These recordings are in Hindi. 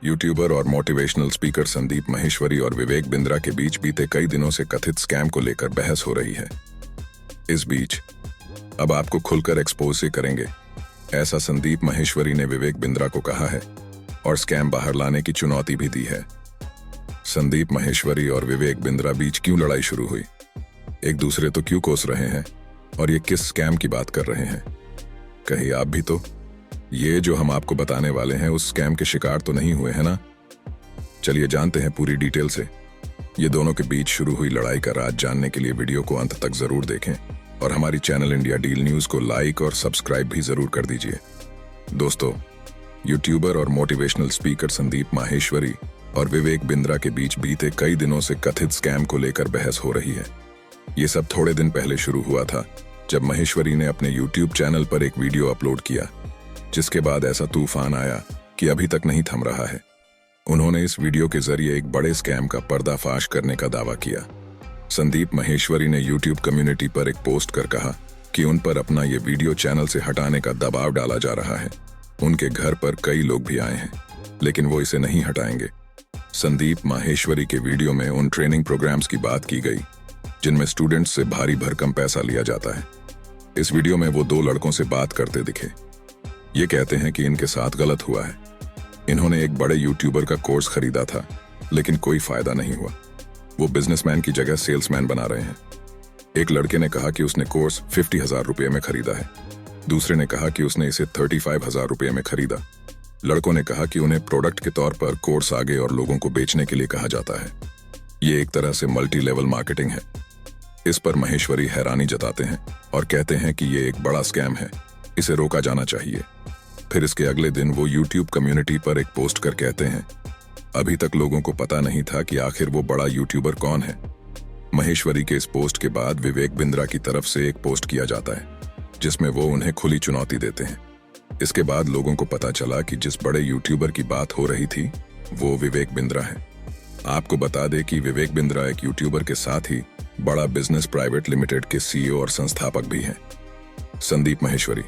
यूट्यूबर और मोटिवेशनल स्पीकर संदीप माहेश्वरी और विवेक बिंद्रा के बीच बीते कई दिनों से कथित स्कैम को लेकर बहस हो रही है। इस बीच अब आपको खुलकर एक्सपोज से करेंगे, ऐसा संदीप माहेश्वरी ने विवेक बिंद्रा को कहा है और स्कैम बाहर लाने की चुनौती भी दी है। संदीप माहेश्वरी और विवेक बिंद्रा बीच क्यों लड़ाई शुरू हुई, एक दूसरे तो क्यों कोस रहे हैं और ये किस स्कैम की बात कर रहे हैं? कहीं आप भी तो ये जो हम आपको बताने वाले हैं उस स्कैम के शिकार तो नहीं हुए हैं ना? चलिए जानते हैं पूरी डिटेल से। ये दोनों के बीच शुरू हुई लड़ाई का राज जानने के लिए वीडियो को अंत तक जरूर देखें और हमारी चैनल इंडिया डील न्यूज को लाइक और सब्सक्राइब भी जरूर कर दीजिए। दोस्तों, यूट्यूबर और मोटिवेशनल स्पीकर संदीप माहेश्वरी और विवेक बिंद्रा के बीच बीते कई दिनों से कथित स्कैम को लेकर बहस हो रही है। ये सब थोड़े दिन पहले शुरू हुआ था जब माहेश्वरी ने अपने यूट्यूब चैनल पर एक वीडियो अपलोड किया, जिसके बाद ऐसा तूफान आया कि अभी तक नहीं थम रहा है। उन्होंने इस वीडियो के जरिए एक बड़े स्कैम का पर्दाफाश करने का दावा किया। संदीप माहेश्वरी ने यूट्यूब कम्युनिटी पर एक पोस्ट कर कहा कि उन पर अपना ये वीडियो चैनल से हटाने का दबाव डाला जा रहा है। उनके घर पर कई लोग भी आए हैं, लेकिन वो इसे नहीं हटाएंगे। संदीप माहेश्वरी के वीडियो में उन ट्रेनिंग प्रोग्राम्स की बात की गई जिनमें स्टूडेंट्स से भारी भरकम पैसा लिया जाता है। इस वीडियो में वो दो लड़कों से बात करते दिखे। ये कहते हैं कि इनके साथ गलत हुआ है। इन्होंने एक बड़े यूट्यूबर का कोर्स खरीदा था, लेकिन कोई फायदा नहीं हुआ। वो बिजनेसमैन की जगह सेल्समैन बना रहे हैं। एक लड़के ने कहा कि उसने कोर्स 50,000 रुपये में खरीदा है। दूसरे ने कहा कि उसने इसे 35,000 रुपये में खरीदा। लड़कों ने कहा कि उन्हें प्रोडक्ट के तौर पर कोर्स आगे और लोगों को बेचने के लिए कहा जाता है। ये एक तरह से मल्टी लेवल मार्केटिंग है। इस पर माहेश्वरी हैरानी जताते हैं और कहते हैं कि ये एक बड़ा स्कैम है, इसे रोका जाना चाहिए। फिर इसके अगले दिन वो यूट्यूब कम्युनिटी पर एक पोस्ट कर कहते हैं, अभी तक लोगों को पता नहीं था कि आखिर वो बड़ा यूट्यूबर कौन है। माहेश्वरी के इस पोस्ट के बाद विवेक बिंद्रा की तरफ से एक पोस्ट किया जाता है जिसमें वो उन्हें खुली चुनौती देते हैं। इसके बाद लोगों को पता चला कि जिस बड़े यूट्यूबर की बात हो रही थी वो विवेक बिंद्रा है। आपको बता दें कि विवेक बिंद्रा एक यूट्यूबर के साथ ही बड़ा बिजनेस प्राइवेट लिमिटेड के सीईओ और संस्थापक भी हैं। संदीप माहेश्वरी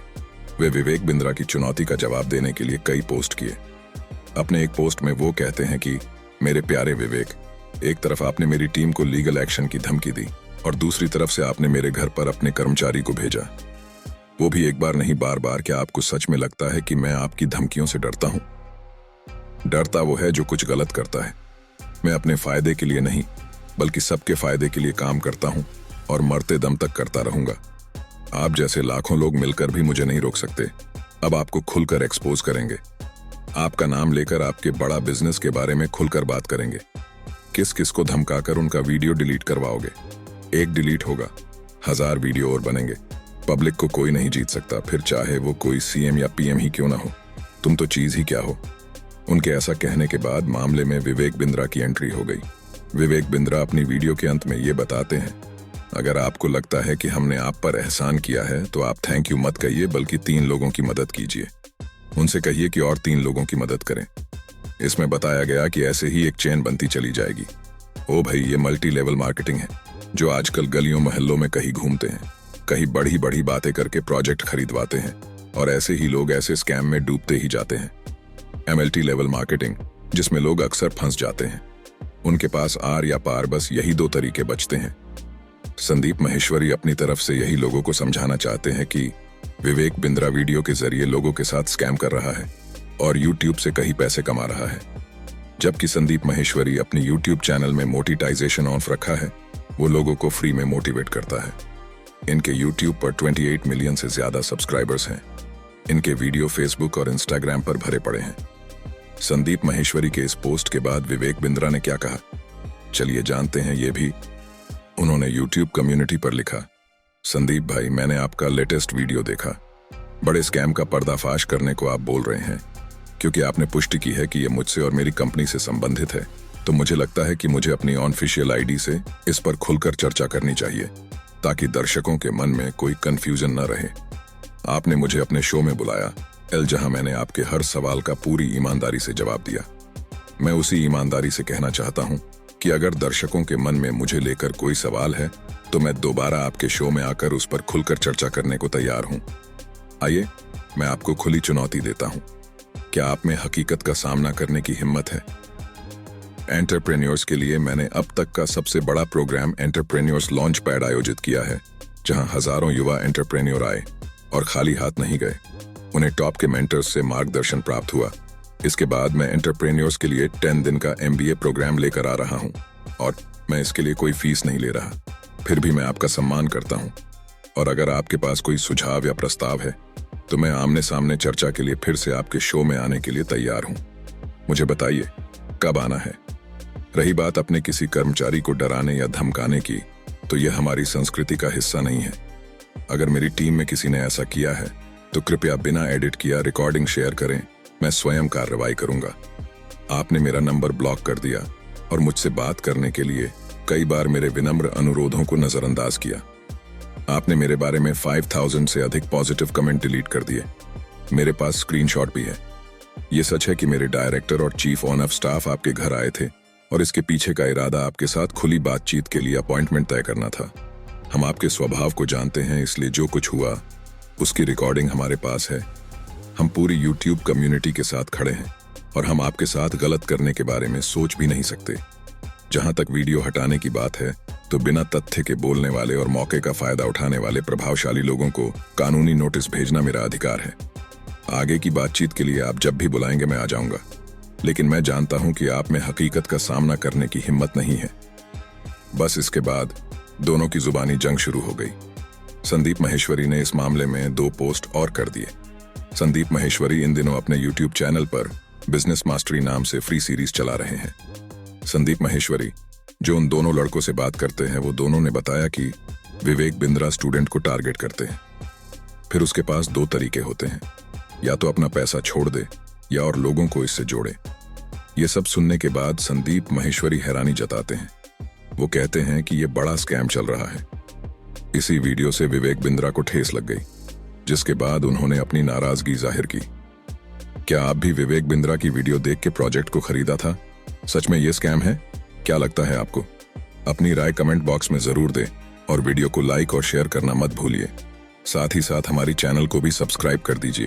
वे विवेक बिंद्रा की चुनौती का जवाब देने के लिए कई पोस्ट किए। अपने एक पोस्ट में वो कहते हैं कि मेरे प्यारे विवेक, एक तरफ आपने मेरी टीम को लीगल एक्शन की धमकी दी और दूसरी तरफ से आपने मेरे घर पर अपने कर्मचारी को भेजा, वो भी एक बार नहीं बार बार। क्या आपको सच में लगता है कि मैं आपकी धमकियों से डरता हूं? डरता वो है जो कुछ गलत करता है। मैं अपने फायदे के लिए नहीं बल्कि सबके फायदे के लिए काम करता हूं और मरते दम तक करता रहूंगा। आप जैसे लाखों लोग मिलकर भी मुझे नहीं रोक सकते। अब आपको खुलकर एक्सपोज करेंगे। आपका नाम लेकर आपके बड़ा बिजनेस के बारे में खुलकर बात करेंगे। किस किस को धमकाकर उनका वीडियो डिलीट करवाओगे? एक डिलीट होगा, 1000 वीडियो और बनेंगे। पब्लिक को कोई नहीं जीत सकता, फिर चाहे वो कोई सीएम या पीएम ही क्यों ना हो। तुम तो चीज ही क्या हो। उनके ऐसा कहने के बाद मामले में विवेक बिंद्रा की एंट्री हो गई। विवेक बिंद्रा अपनी वीडियो के अंत में ये बताते हैं, अगर आपको लगता है कि हमने आप पर एहसान किया है तो आप थैंक यू मत कहिए बल्कि 3 लोगों की मदद कीजिए। उनसे कहिए कि और 3 लोगों की मदद करें। इसमें बताया गया कि ऐसे ही एक चेन बनती चली जाएगी। ओ भाई, ये मल्टी लेवल मार्केटिंग है जो आजकल गलियों मोहल्लों में कहीं घूमते हैं, कहीं बड़ी बड़ी बातें करके प्रोजेक्ट खरीदवाते हैं और ऐसे ही लोग ऐसे स्कैम में डूबते ही जाते हैं। मल्टी लेवल मार्केटिंग जिसमें लोग अक्सर फंस जाते हैं। उनके पास आर या पार बस यही 2 तरीके बचते हैं। संदीप माहेश्वरी अपनी तरफ से यही लोगों को समझाना चाहते हैं कि विवेक बिंद्रा वीडियो के जरिए लोगों के साथ स्कैम कर रहा है और यूट्यूब से कई पैसे कमा रहा है, जबकि संदीप माहेश्वरी अपनी यूट्यूब चैनल में मोनेटाइजेशन ऑफ रखा है। वो लोगों को फ्री में मोटिवेट करता है। इनके यूट्यूब पर 28 मिलियन से ज्यादा सब्सक्राइबर्स हैं। इनके वीडियो फेसबुक और इंस्टाग्राम पर भरे पड़े हैं। संदीप माहेश्वरी के इस पोस्ट के बाद विवेक बिंद्रा ने क्या कहा, चलिए जानते हैं ये भी। उन्होंने यूट्यूब कम्युनिटी पर लिखा, संदीप भाई, मैंने आपका लेटेस्ट वीडियो देखा। बड़े स्कैम का पर्दाफाश करने को आप बोल रहे हैं क्योंकि आपने पुष्टि की है कि ये मुझसे और मेरी कंपनी से संबंधित है, तो मुझे लगता है कि मुझे अपनी ऑफिशियल आईडी से इस पर खुलकर चर्चा करनी चाहिए ताकि दर्शकों के मन में कोई कंफ्यूजन न रहे। आपने मुझे अपने शो में बुलाया जहां मैंने आपके हर सवाल का पूरी ईमानदारी से जवाब दिया। मैं उसी ईमानदारी से कहना चाहता हूं कि अगर दर्शकों के मन में मुझे लेकर कोई सवाल है तो मैं दोबारा आपके शो में आकर उस पर खुलकर चर्चा करने को तैयार हूं। आइए, मैं आपको खुली चुनौती देता हूं। क्या आप में हकीकत का सामना करने की हिम्मत है? एंटरप्रेन्योर्स के लिए मैंने अब तक का सबसे बड़ा प्रोग्राम एंटरप्रेन्योर्स लॉन्च पैड आयोजित किया है, जहां हजारों युवा एंटरप्रेन्योर आए और खाली हाथ नहीं गए। उन्हें टॉप के मेंटर्स से मार्गदर्शन प्राप्त हुआ। इसके बाद मैं एंटरप्रेन्योर्स के लिए 10 दिन का MBA प्रोग्राम लेकर आ रहा हूं और मैं इसके लिए कोई फीस नहीं ले रहा। फिर भी मैं आपका सम्मान करता हूं और अगर आपके पास कोई सुझाव या प्रस्ताव है तो मैं आमने सामने चर्चा के लिए फिर से आपके शो में आने के लिए तैयार हूं। मुझे बताइए कब आना है। रही बात अपने किसी कर्मचारी को डराने या धमकाने की, तो यह हमारी संस्कृति का हिस्सा नहीं है। अगर मेरी टीम में किसी ने ऐसा किया है तो कृपया बिना एडिट किया रिकॉर्डिंग शेयर करें, मैं स्वयं कार्रवाई करूंगा। आपने मेरा नंबर ब्लॉक कर दिया और मुझसे बात करने के लिए कई बार मेरे विनम्र अनुरोधों को नजरअंदाज किया। आपने मेरे बारे में 5000 से अधिक पॉजिटिव कमेंट डिलीट कर दिए। मेरे पास स्क्रीनशॉट भी है। ये सच है कि मेरे डायरेक्टर और चीफ ऑन ऑफ स्टाफ आपके घर आए थे और इसके पीछे का इरादा आपके साथ खुली बातचीत के लिए अपॉइंटमेंट तय करना था। हम आपके स्वभाव को जानते हैं, इसलिए जो कुछ हुआ उसकी रिकॉर्डिंग हमारे पास है। हम पूरी YouTube कम्युनिटी के साथ खड़े हैं और हम आपके साथ गलत करने के बारे में सोच भी नहीं सकते। जहां तक वीडियो हटाने की बात है तो बिना तथ्य के बोलने वाले और मौके का फायदा उठाने वाले प्रभावशाली लोगों को कानूनी नोटिस भेजना मेरा अधिकार है। आगे की बातचीत के लिए आप जब भी बुलाएंगे मैं आ जाऊंगा, लेकिन मैं जानता हूं कि आप में हकीकत का सामना करने की हिम्मत नहीं है। बस इसके बाद दोनों की जुबानी जंग शुरू हो गई। संदीप माहेश्वरी ने इस मामले में 2 पोस्ट और कर दिए। संदीप माहेश्वरी इन दिनों अपने YouTube चैनल पर बिजनेस मास्टरी नाम से फ्री सीरीज चला रहे हैं। संदीप माहेश्वरी जो उन दोनों लड़कों से बात करते हैं, वो दोनों ने बताया कि विवेक बिंद्रा स्टूडेंट को टारगेट करते हैं। फिर उसके पास 2 तरीके होते हैं, या तो अपना पैसा छोड़ दे या और लोगों को इससे जोड़े। ये सब सुनने के बाद संदीप माहेश्वरी हैरानी जताते हैं। वो कहते हैं कि ये बड़ा स्कैम चल रहा है। इसी वीडियो से विवेक बिंद्रा को ठेस लग गई, जिसके बाद उन्होंने अपनी नाराजगी जाहिर की। क्या आप भी विवेक बिंद्रा की वीडियो देख के प्रोजेक्ट को खरीदा था? सच में ये स्कैम है? क्या लगता है आपको? अपनी राय कमेंट बॉक्स में जरूर दें और वीडियो को लाइक और शेयर करना मत भूलिए। साथ ही साथ हमारी चैनल को भी सब्सक्राइब कर दीजिए।